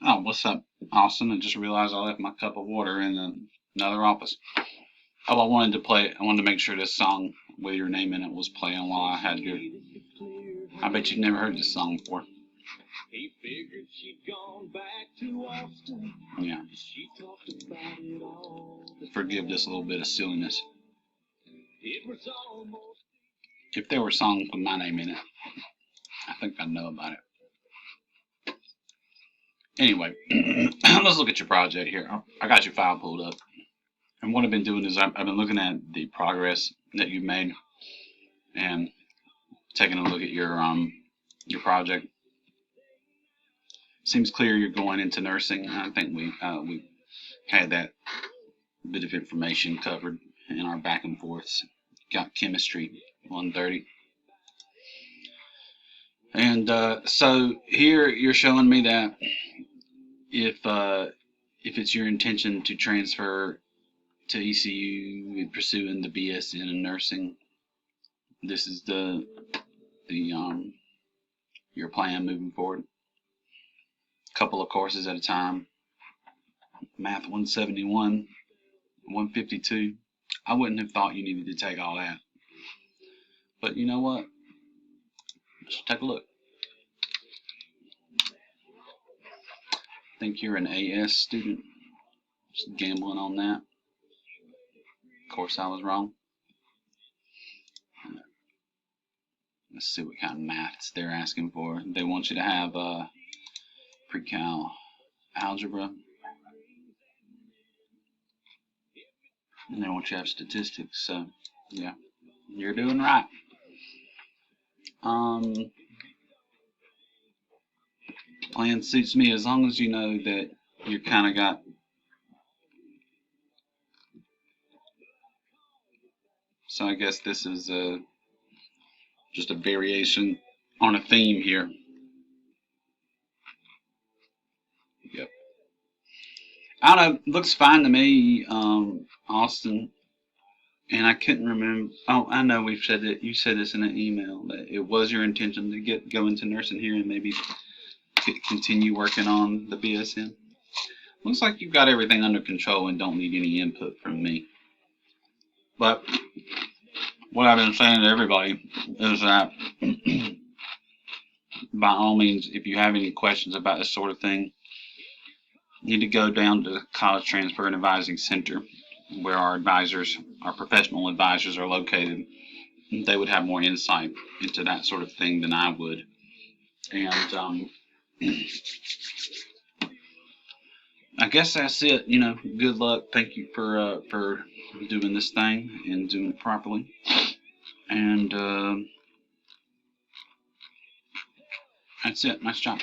Oh, what's up, Austin? I just realized I left my cup of water in another office. Oh, I wanted to make sure this song with your name in it was playing while I had your. I bet you've never heard this song before. He figured she'd gone back to Austin. Yeah. She talked about it all. Forgive this little bit of silliness. It was almost. If there were songs with my name in it, I think I'd know about it. Anyway, let's look at your project here. I got your file pulled up. And what I've been doing is I've been looking at the progress that you've made and taking a look at your project. Seems clear you're going into nursing. I think we had that bit of information covered in our back and forths. Got chemistry 130. And so here you're showing me that if it's your intention to transfer to ECU and pursuing the BS in nursing, this is your plan moving forward. Couple of courses at a time. Math 171, 152. I wouldn't have thought you needed to take all that. But you know what? Let's take a look. I think you're an AS student. Just gambling on that. Of course I was wrong. Let's see what kind of maths they're asking for. They want you to have pre-cal algebra. And they want you to have statistics. So, yeah, you're doing right. Plan suits me as long as you know that you kind of got so I guess this is just a variation on a theme here. Yep. I don't know, looks fine to me, Austin. And I couldn't remember. Oh, I know we've said it. You said this in an email that it was your intention to go into nursing here and maybe continue working on the BSN. Looks like you've got everything under control and don't need any input from me. But what I've been saying to everybody is that by all means, if you have any questions about this sort of thing, you need to go down to the College Transfer and Advising Center where our advisors, our professional advisors are located. They would have more insight into that sort of thing than I would. And I guess that's it. You know, good luck. Thank you for doing this thing and doing it properly. And that's it. Nice job.